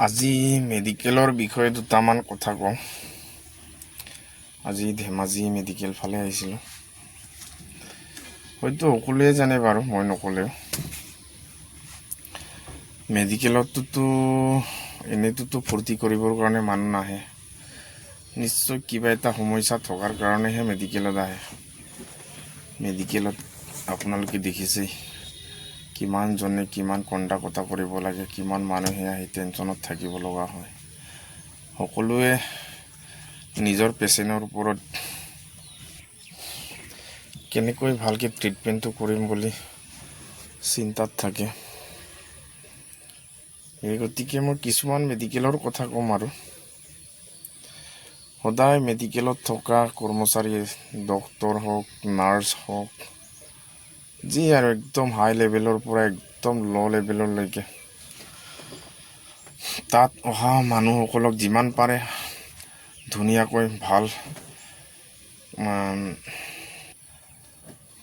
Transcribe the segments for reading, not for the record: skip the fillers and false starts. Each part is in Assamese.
আজি মেডিকেলৰ বিষয়ে দুটামান কথা কওঁ। আজি ধেমাজি মেডিকেল ফালে আহিছিলোঁ। হয়তো সকলোৱে জানে বাৰু, মই নকলেও। মেডিকেলততো এনেইতো ফূৰ্তি কৰিবৰ কাৰণে মানুহ নাহে। নিশ্চয় কিবা এটা সমস্যা থকাৰ কাৰণেহে মেডিকেলত আহে। মেডিকেলত আপোনালোকে দেখিছেই কিমানজনে কিমান কন্দা কটা কৰিব লাগে, কিমান মানুহে আহি টেনশ্যনত থাকিব লগা হয়। সকলোৱে নিজৰ পেচেণ্টৰ ওপৰত কেনেকৈ ভালকৈ ট্ৰিটমেণ্টটো কৰিম বুলি চিন্তাত থাকে। এই গতিকে মই কিছুমান মেডিকেলৰ কথা ক'ম আৰু। সদায় মেডিকেলত থকা কৰ্মচাৰী, ডক্তৰ হওক, নাৰ্ছ হওক, যি আৰু একদম হাই লেভেলৰ পৰা একদম ল' লেভেললৈকে তাত অহা মানুহসকলক যিমান পাৰে ধুনীয়াকৈ ভাল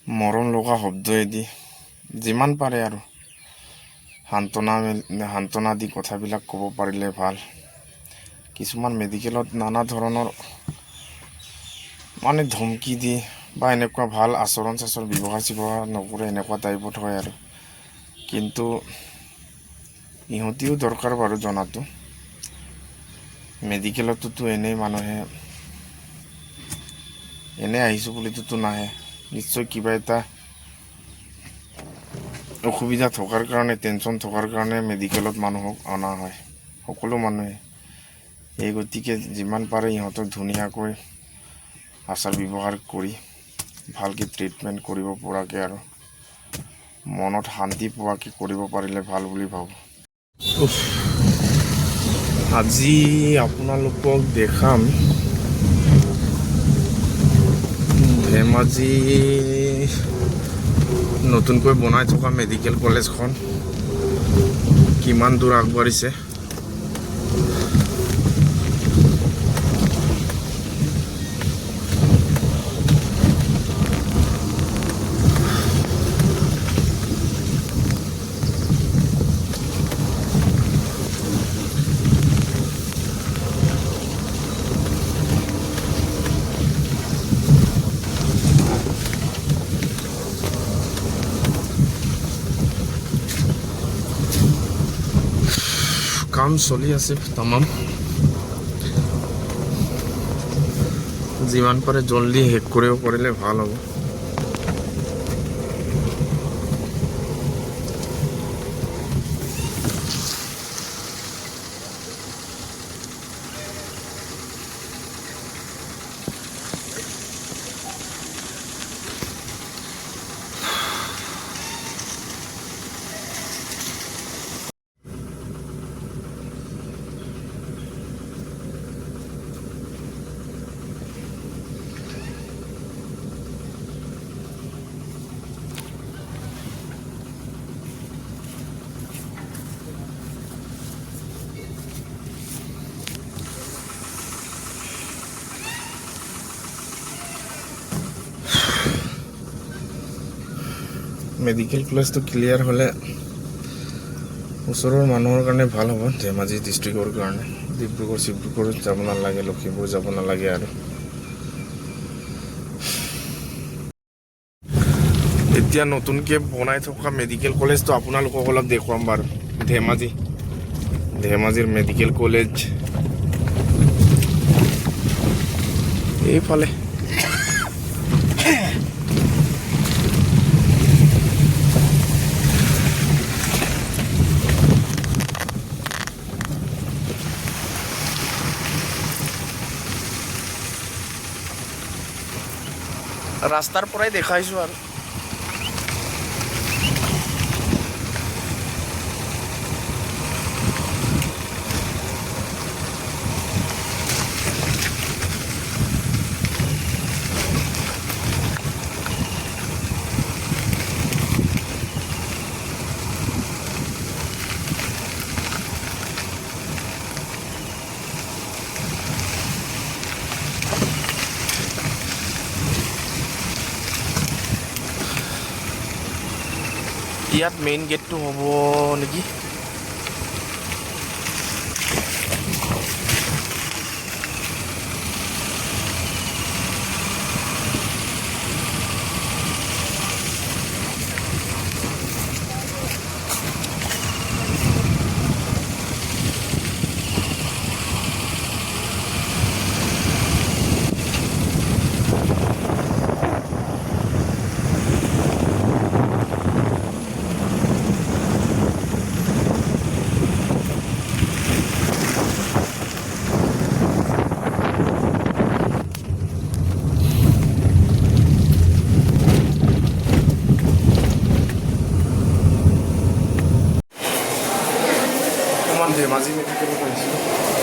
মৰম লগা শব্দয়েদি যিমান পাৰে আৰু সান্তনা দি কথাবিলাক ক'ব পাৰিলে ভাল। কিছুমান মেডিকেলত নানা ধৰণৰ ধমকি দি বা এনেকুৱা ভাল আচৰণ ব্যৱহাৰ নকৰে, এনেকুৱা টাইপত হয় আৰু। কিন্তু ইহঁতিও দৰকাৰ বাৰু জনাটো। মেডিকেলততো এনেই মানুহে এনেই আহিছোঁ বুলিতো নাহে। নিশ্চয় কিবা এটা অসুবিধা থকাৰ কাৰণে, টেনশ্যন থকাৰ কাৰণে মেডিকেলত মানুহক অনা হয়, সকলো মানুহে। এই গতিকে যিমান পাৰে ইহঁতক ধুনীয়াকৈ আচাৰ ব্যৱহাৰ কৰি ভালকৈ ট্ৰিটমেণ্ট কৰিব পৰাকৈ আৰু মনত শান্তি পোৱাকৈ কৰিব পাৰিলে ভাল বুলি ভাবোঁ। আজি আপোনালোকক দেখাম ধেমাজি নতুনকৈ বনাই থকা মেডিকেল কলেজখন কিমান দূৰ আগবাঢ়িছে। কাম চলি আছে তামাম। যিমান পাৰে জলদি শেষ কৰিব পাৰিলে ভাল হ'ব। মেডিকেল কলেজটো ক্লিয়াৰ হ'লে ওচৰৰ মানুহৰ কাৰণে ভাল হ'ব, ধেমাজি ডিষ্ট্ৰিক্টৰ কাৰণে। ডিব্ৰুগড় যাব নালাগে, লখিমপুৰ যাব নালাগে আৰু। এতিয়া নতুনকৈ বনাই থকা মেডিকেল কলেজটো আপোনালোকক অলপ দেখুৱাম বাৰু। ধেমাজিৰ মেডিকেল কলেজ এইফালে। ৰাস্তাৰ পৰাই দেখাইছোঁ আৰু। ইয়াত মেইন গেটটো হ'ব নেকি। বৰ্তমান ধেমাজি মেডিকেলত আহিছোঁ।